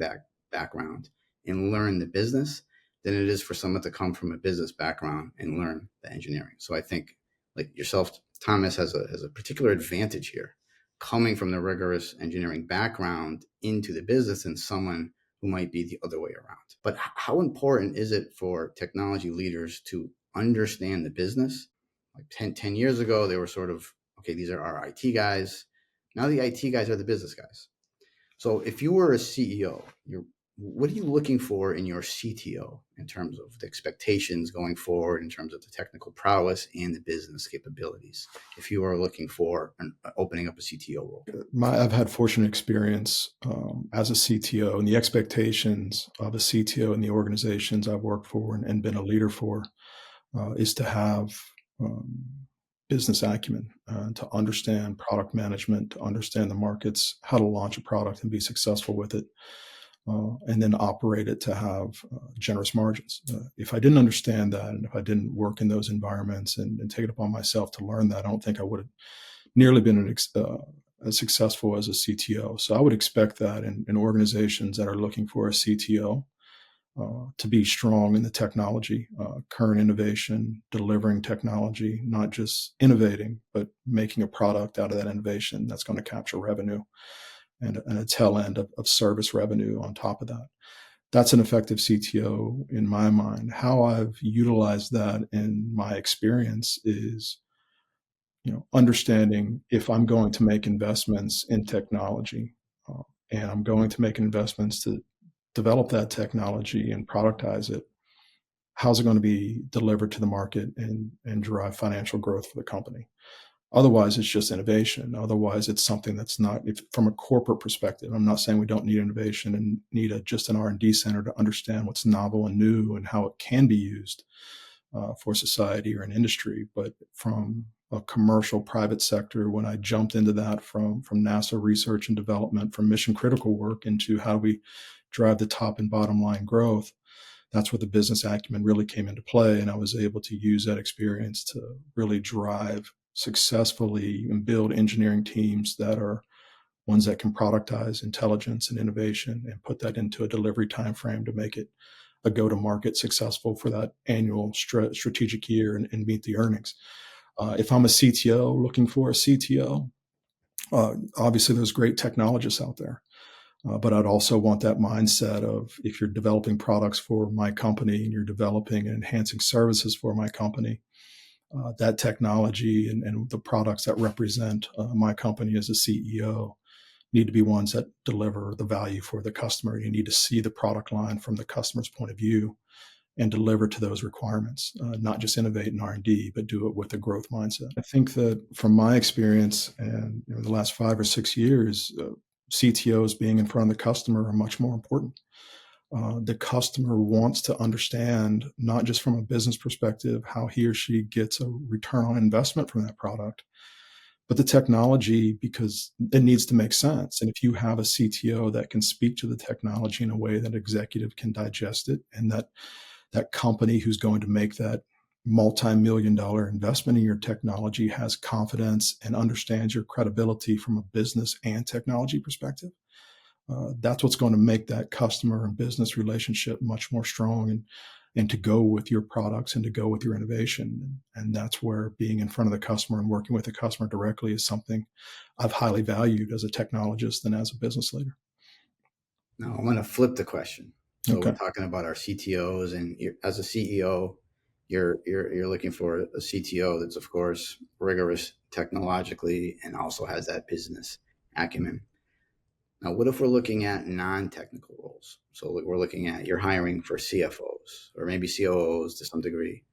background and learn the business than it is for someone to come from a business background and learn the engineering. So I think, like yourself, Thomas, has a particular advantage here, coming from the rigorous engineering background into the business than someone who might be the other way around. But how important is it for technology leaders to understand the business? Like 10 years ago, they were sort of, okay, these are our IT guys. Now the IT guys are the business guys. So if you were a CEO, you're what are you looking for in your CTO in terms of the expectations going forward, in terms of the technical prowess and the business capabilities, if you are looking for opening up a CTO role? I've had fortunate experience as a CTO, and the expectations of a CTO in the organizations I've worked for and been a leader for is to have business acumen, to understand product management, to understand the markets, how to launch a product and be successful with it, and then operate it to have generous margins. If I didn't understand that, and if I didn't work in those environments and take it upon myself to learn that, I don't think I would have nearly been as successful as a CTO. So I would expect that in organizations that are looking for a CTO to be strong in the technology, current innovation, delivering technology, not just innovating, but making a product out of that innovation that's going to capture revenue and a tail end of service revenue on top of that. That's an effective CTO in my mind. How I've utilized that in my experience is, understanding if I'm going to make investments in technology, and I'm going to make investments to develop that technology and productize it, how's it going to be delivered to the market and drive financial growth for the company? Otherwise, it's just innovation. Otherwise, it's something that's not, from a corporate perspective. I'm not saying we don't need innovation and need just an R&D center to understand what's novel and new and how it can be used for society or an industry. But from a commercial private sector, when I jumped into that from NASA research and development, from mission critical work into how we drive the top and bottom line growth, that's where the business acumen really came into play. And I was able to use that experience to really drive successfully and build engineering teams that are ones that can productize intelligence and innovation and put that into a delivery timeframe to make it a go-to-market successful for that annual strategic year and meet the earnings. If I'm a CTO looking for a CTO, obviously there's great technologists out there. But I'd also want that mindset of, if you're developing products for my company and you're developing and enhancing services for my company, that technology and the products that represent my company as a CEO need to be ones that deliver the value for the customer. You need to see the product line from the customer's point of view and deliver to those requirements, not just innovate in R&D, but do it with a growth mindset. I think that from my experience and the last 5 or 6 years, CTOs being in front of the customer are much more important. The customer wants to understand, not just from a business perspective, how he or she gets a return on investment from that product, but the technology, because it needs to make sense. And if you have a CTO that can speak to the technology in a way that executive can digest it, and that company who's going to make that multi-million-dollar investment in your technology has confidence and understands your credibility from a business and technology perspective, that's what's going to make that customer and business relationship much more strong and to go with your products and to go with your innovation. And that's where being in front of the customer and working with the customer directly is something I've highly valued as a technologist and as a business leader. Now, I'm going to flip the question. So Okay. We're talking about our CTOs, and as a CEO, you're looking for a CTO that's, of course, rigorous technologically and also has that business acumen. Now, what if we're looking at non-technical roles? So we're looking at, you're hiring for CFOs or maybe COOs to some degree.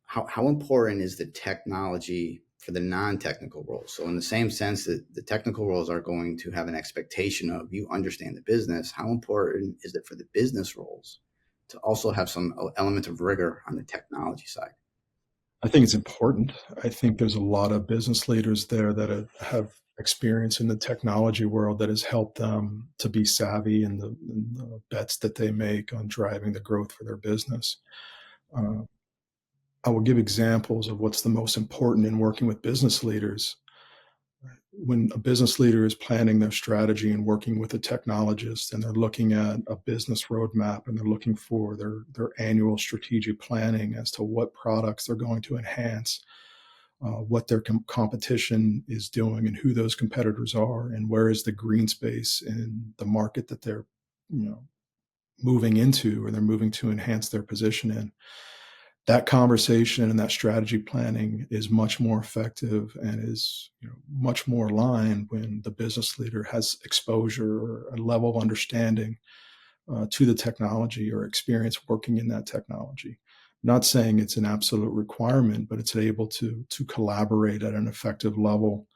How important is the technology for the non-technical roles? So in the same sense that the technical roles are going to have an expectation of you understand the business, how important is it for the business roles to also have some element of rigor on the technology side? I think it's important. I think there's a lot of business leaders there that have experience in the technology world that has helped them to be savvy in the bets that they make on driving the growth for their business. I will give examples of what's the most important in working with business leaders. When a business leader is planning their strategy and working with a technologist, and they're looking at a business roadmap and they're looking for their annual strategic planning as to what products they're going to enhance, what their competition is doing and who those competitors are, and where is the green space in the market that they're moving into or they're moving to enhance their position in. That conversation and that strategy planning is much more effective and is much more aligned when the business leader has exposure or a level of understanding to the technology or experience working in that technology. Not saying it's an absolute requirement, but it's able to collaborate at an effective level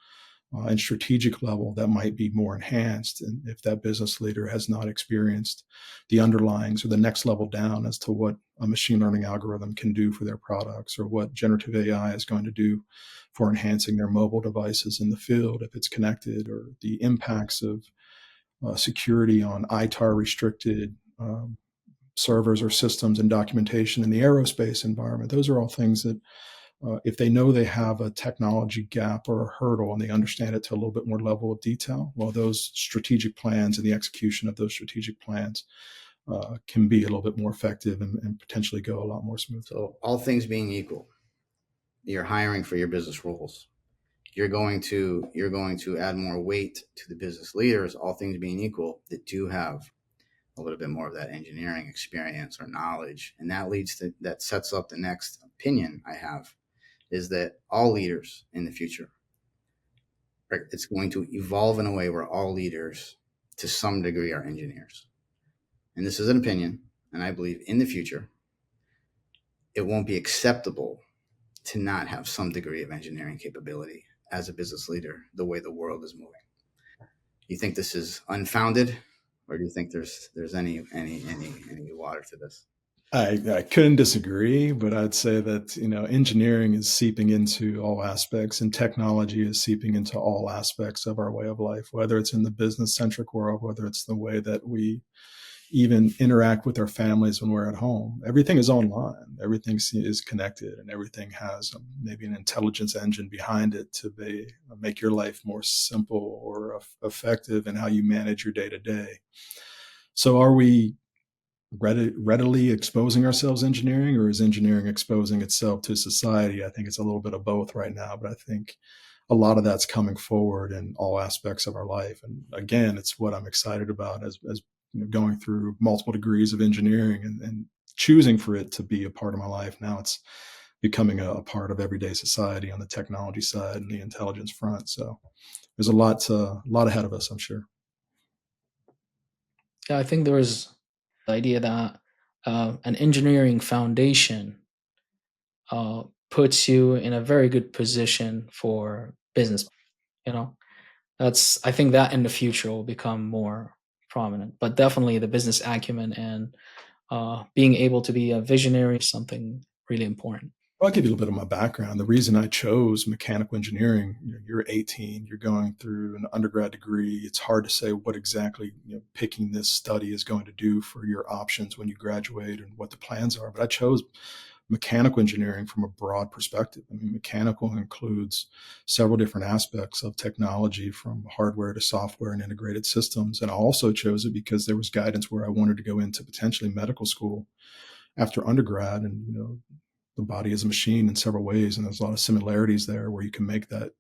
and strategic level that might be more enhanced. And if that business leader has not experienced the underlyings or the next level down as to what a machine learning algorithm can do for their products, or what generative AI is going to do for enhancing their mobile devices in the field if it's connected, or the impacts of security on ITAR restricted servers or systems and documentation in the aerospace environment. Those are all things that if they know they have a technology gap or a hurdle and they understand it to a little bit more level of detail, well, those strategic plans and the execution of those strategic plans can be a little bit more effective and potentially go a lot more smoothly. So all things being equal, you're hiring for your business roles. You're going to add more weight to the business leaders, all things being equal, that do have a little bit more of that engineering experience or knowledge. And that sets up the next opinion I have, is that all leaders in the future, it's going to evolve in a way where all leaders to some degree are engineers. And this is an opinion, and I believe in the future, it won't be acceptable to not have some degree of engineering capability as a business leader, the way the world is moving. You think this is unfounded, or do you think there's any water to this? I couldn't disagree, but I'd say that engineering is seeping into all aspects, and technology is seeping into all aspects of our way of life, whether it's in the business-centric world, whether it's the way that we even interact with our families when we're at home. Everything is online. Everything is connected, and everything has maybe an intelligence engine behind it to make your life more simple or effective in how you manage your day-to-day. So are we readily exposing ourselves to engineering, or is engineering exposing itself to society? I think it's a little bit of both right now, but I think a lot of that's coming forward in all aspects of our life. And again, it's what I'm excited about as going through multiple degrees of engineering and choosing for it to be a part of my life. Now it's becoming a part of everyday society on the technology side and the intelligence front. So there's a lot ahead of us, I'm sure. Yeah, I think there was the idea that an engineering foundation puts you in a very good position for business. I think that in the future will become more prominent. But definitely the business acumen and being able to be a visionary is something really important. I'll give you a little bit of my background. The reason I chose mechanical engineering, you're 18, you're going through an undergrad degree. It's hard to say what exactly picking this study is going to do for your options when you graduate and what the plans are. But I chose mechanical engineering from a broad perspective. I mean, mechanical includes several different aspects of technology, from hardware to software and integrated systems. And I also chose it because there was guidance where I wanted to go into potentially medical school after undergrad. And, the body is a machine in several ways, and there's a lot of similarities there where you can make that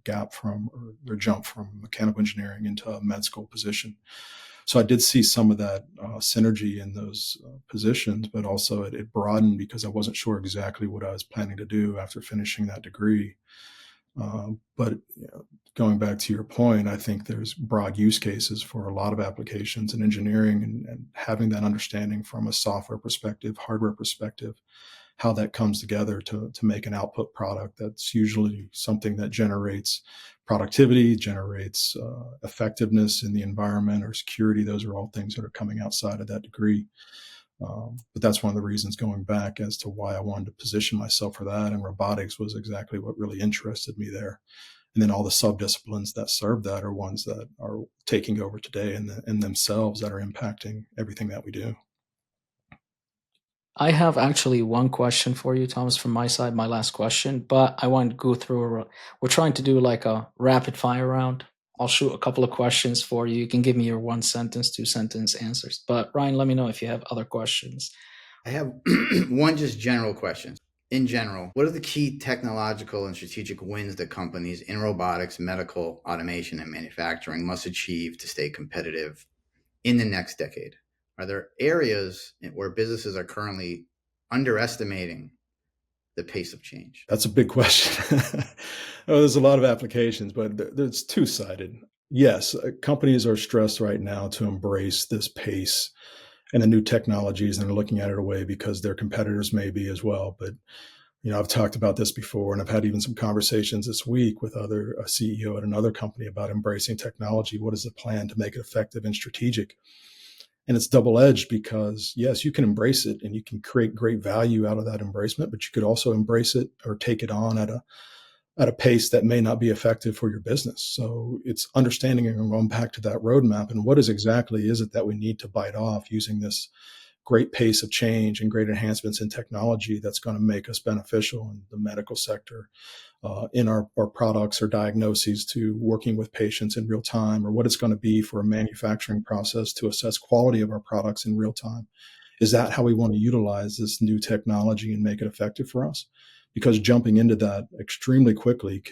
gap or jump from mechanical engineering into a med school position. So I did see some of that synergy in those positions, but also it broadened because I wasn't sure exactly what I was planning to do after finishing that degree. But going back to your point, I think there's broad use cases for a lot of applications in engineering, and having that understanding from a software perspective, hardware perspective, how that comes together to make an output product that's usually something that generates productivity, generates effectiveness in the environment or security. Those are all things that are coming outside of that degree. But that's one of the reasons, going back, as to why I wanted to position myself for that. And robotics was exactly what really interested me there. And then all the sub-disciplines that serve that are ones that are taking over today in themselves, that are impacting everything that we do. I have actually one question for you, Thomas, from my side, my last question, but I want to go through. We're trying to do like a rapid fire round. I'll shoot a couple of questions for you. You can give me your 1 sentence, 2 sentence answers. But Ryan, let me know if you have other questions. I have one just general question. In general, what are the key technological and strategic wins that companies in robotics, medical, automation, and manufacturing must achieve to stay competitive in the next decade? Are there areas where businesses are currently underestimating the pace of change? That's a big question. There's a lot of applications, but it's two-sided. Yes, companies are stressed right now to embrace this pace and the new technologies, and they're looking at it away because their competitors may be as well. But I've talked about this before, and I've had even some conversations this week with a CEO at another company about embracing technology. What is the plan to make it effective and strategic? And it's double edged because, yes, you can embrace it and you can create great value out of that embracement, but you could also embrace it or take it on at a pace that may not be effective for your business. So it's understanding and going back to that roadmap and what exactly is it that we need to bite off using this great pace of change and great enhancements in technology that's going to make us beneficial in the medical sector, in our products or diagnoses, to working with patients in real time, or what it's going to be for a manufacturing process to assess quality of our products in real time. Is that how we want to utilize this new technology and make it effective for us? Because jumping into that extremely quickly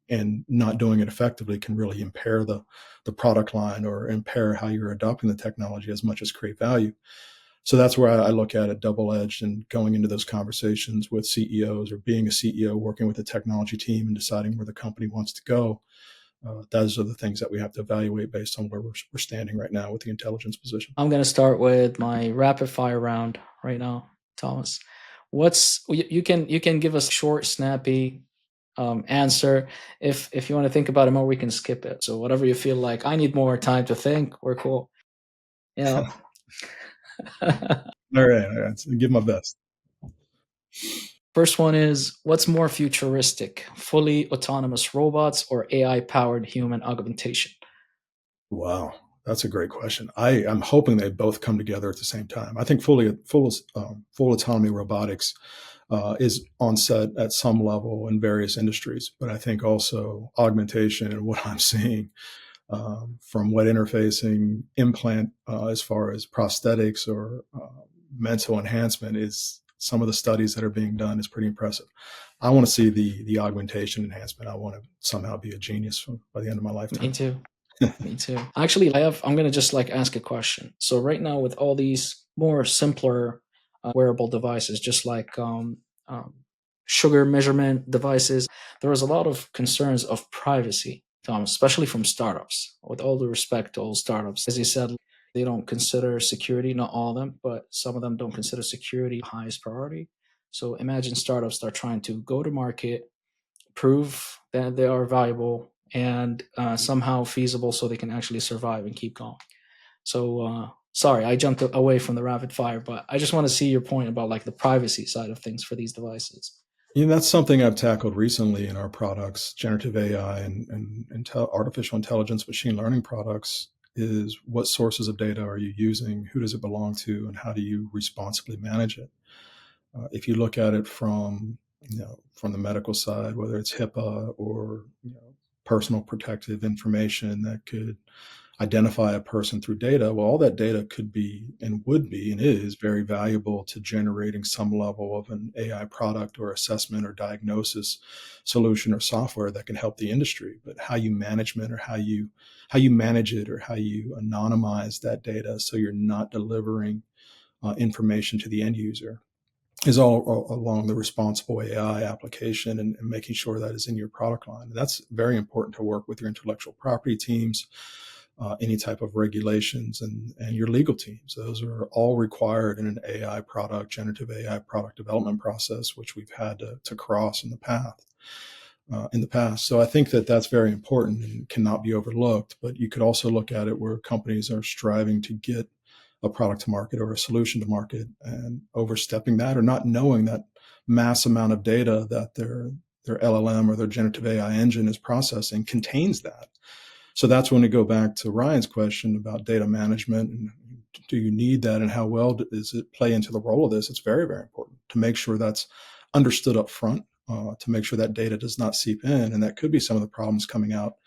and not doing it effectively can really impair the product line or impair how you're adopting the technology as much as create value. So that's where I look at it double edged, and going into those conversations with CEOs or being a CEO, working with the technology team and deciding where the company wants to go. Those are the things that we have to evaluate based on where we're standing right now with the intelligence position. I'm going to start with my rapid fire round right now, Thomas. You can give us a short, snappy answer. If you want to think about it more, we can skip it. So whatever you feel like. I need more time to think. We're cool. Yeah. All right. Give my best. First one is, what's more futuristic, fully autonomous robots or AI-powered human augmentation? Wow, that's a great question. I'm hoping they both come together at the same time. I think full autonomy robotics is on set at some level in various industries, but I think also augmentation and what I'm seeing from wet interfacing, implant, as far as prosthetics or mental enhancement, is some of the studies that are being done is pretty impressive. I want to see the augmentation enhancement. I want to somehow be a genius by the end of my lifetime. Me too. Me too. Actually, I'm going to just ask a question. So right now, with all these more simpler wearable devices, just like sugar measurement devices, there is a lot of concerns of privacy, Tom, especially from startups. With all due respect to all startups, as you said, they don't consider security, not all of them, but some of them don't consider security highest priority. So imagine startups that are trying to go to market, prove that they are valuable and somehow feasible so they can actually survive and keep going. So sorry, I jumped away from the rapid fire, but I just want to see your point about the privacy side of things for these devices. That's something I've tackled recently in our products, generative AI and artificial intelligence, machine learning products. Is what sources of data are you using? Who does it belong to? And how do you responsibly manage it? If you look at it from the medical side, whether it's HIPAA or personal protective information that could identify a person through data, well, all that data could be and would be and is very valuable to generating some level of an AI product or assessment or diagnosis solution or software that can help the industry. But how you management or how you manage it or how you anonymize that data so you're not delivering information to the end user is all along the responsible AI application and making sure that is in your product line. And that's very important to work with your intellectual property teams, any type of regulations, and your legal teams. Those are all required in an AI product, generative AI product development process, which we've had to cross in the past. So I think that that's very important and cannot be overlooked. But you could also look at it where companies are striving to get a product to market or a solution to market and overstepping that or not knowing that mass amount of data that their LLM or their generative AI engine is processing contains that. So that's when we go back to Ryan's question about data management and do you need that and how well does it play into the role of this? It's very, very important to make sure that's understood up front, to make sure that data does not seep in. And that could be some of the problems coming out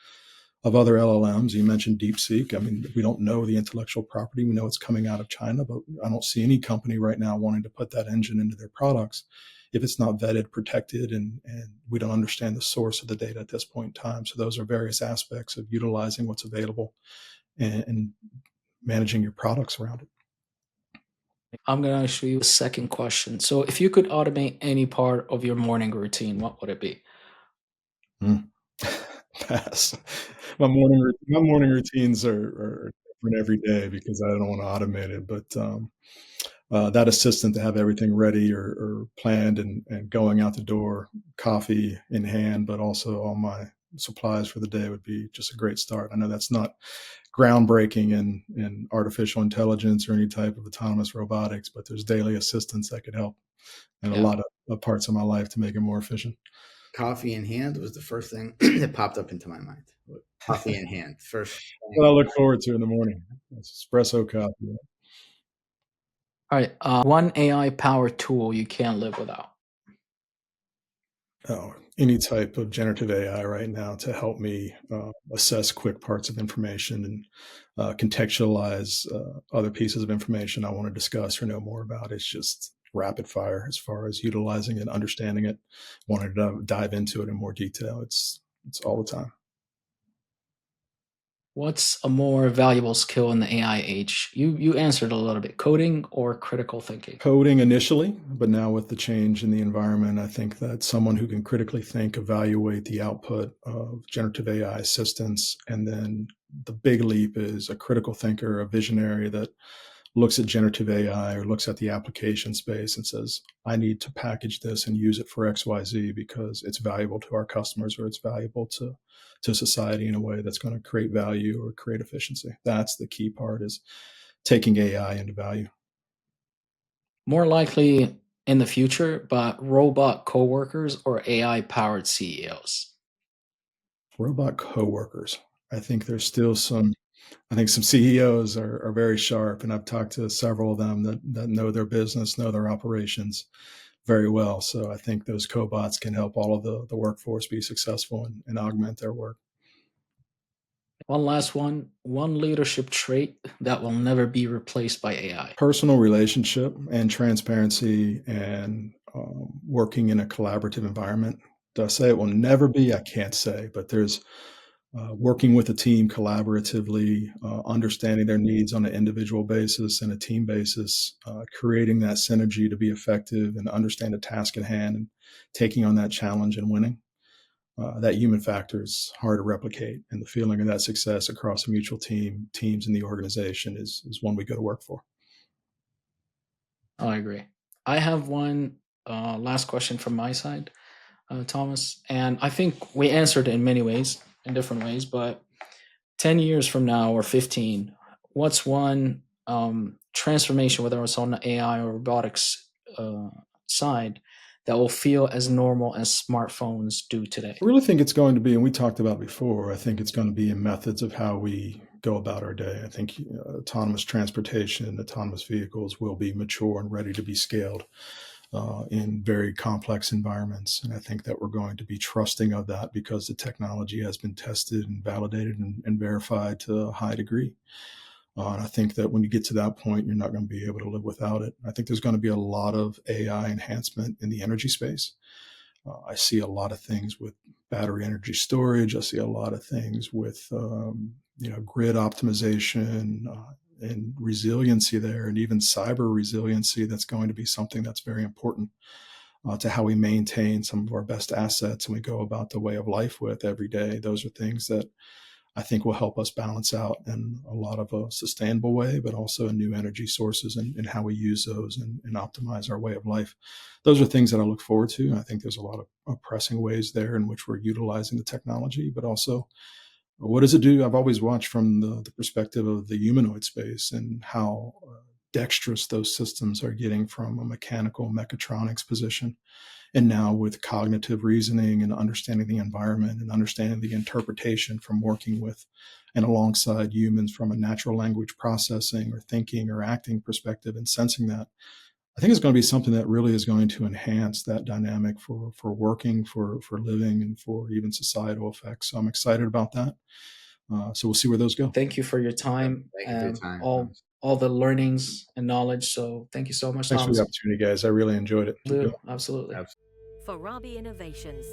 of other LLMs. You mentioned DeepSeek. I mean, we don't know the intellectual property. We know it's coming out of China, but I don't see any company right now wanting to put that engine into their products if it's not vetted, protected, and we don't understand the source of the data at this point in time. So those are various aspects of utilizing what's available and managing your products around it. I'm going to ask you a second question. So if you could automate any part of your morning routine, what would it be? Pass. My morning routines are different every day because I don't want to automate it. But that assistant to have everything ready or planned and going out the door, coffee in hand, but also all my supplies for the day would be just a great start. I know that's not groundbreaking in artificial intelligence or any type of autonomous robotics, but there's daily assistants that could help in a Yeah. lot of parts of my life to make it more efficient. Coffee in hand was the first thing that popped up into my mind. Coffee in hand, first What I thing. look forward to in the morning. It's espresso coffee. All right. One AI powered tool you can't live without. Oh, any type of generative AI right now to help me assess quick parts of information and contextualize other pieces of information I want to discuss or know more about. It's just rapid fire as far as utilizing it, understanding it, wanting to dive into it in more detail. It's all the time. What's a more valuable skill in the AI age? You answered a little bit. Coding or critical thinking? Coding initially, but now with the change in the environment, I think that someone who can critically think, evaluate the output of generative AI assistance, and then the big leap is a critical thinker, a visionary that looks at generative AI or looks at the application space and says, I need to package this and use it for XYZ because it's valuable to our customers or it's valuable to society in a way that's going to create value or create efficiency. That's the key part, is taking AI into value. More likely in the future, but robot coworkers or AI powered CEOs? Robot coworkers. I think there's still I think some CEOs are very sharp, and I've talked to several of them that know their business, know their operations very well. So I think those cobots can help all of the workforce be successful and augment their work. One last one. One leadership trait that will never be replaced by AI. Personal relationship and transparency and working in a collaborative environment. Do I say it will never be? I can't say, but there's working with a team collaboratively, understanding their needs on an individual basis and a team basis, creating that synergy to be effective and understand the task at hand and taking on that challenge and winning. That human factor is hard to replicate, and the feeling of that success across a mutual teams in the organization is one we go to work for. I agree. I have one last question from my side, Thomas, and I think we answered in many ways, in different ways, but 10 years from now or 15, what's one transformation, whether it's on the AI or robotics side, that will feel as normal as smartphones do today? I really think it's going to be, and we talked about before, I think it's going to be in methods of how we go about our day. I think autonomous transportation, autonomous vehicles will be mature and ready to be scaled in very complex environments. And I think that we're going to be trusting of that because the technology has been tested and validated and verified to a high degree. And I think that when you get to that point, you're not going to be able to live without it. I think there's going to be a lot of AI enhancement in the energy space. I see a lot of things with battery energy storage. I see a lot of things with grid optimization and resiliency there, and even cyber resiliency. That's going to be something that's very important to how we maintain some of our best assets and we go about the way of life with every day. Those are things that I think will help us balance out in a lot of a sustainable way, but also in new energy sources and how we use those and optimize our way of life. Those are things that I look forward to. I think there's a lot of pressing ways there in which we're utilizing the technology, but also what does it do? I've always watched from the perspective of the humanoid space and how dexterous those systems are getting from a mechanical mechatronics position. And now with cognitive reasoning and understanding the environment and understanding the interpretation from working with and alongside humans from a natural language processing or thinking or acting perspective and sensing that, I think it's going to be something that really is going to enhance that dynamic for working, for living, and for even societal effects. So I'm excited about that. So we'll see where those go. Thank you for your time Thank you for your time. all the learnings and knowledge. So thank you so much, Thanks for Thomas. the opportunity, guys. I really enjoyed it. Keep going. Absolutely. Absolutely. For Robbie Innovations.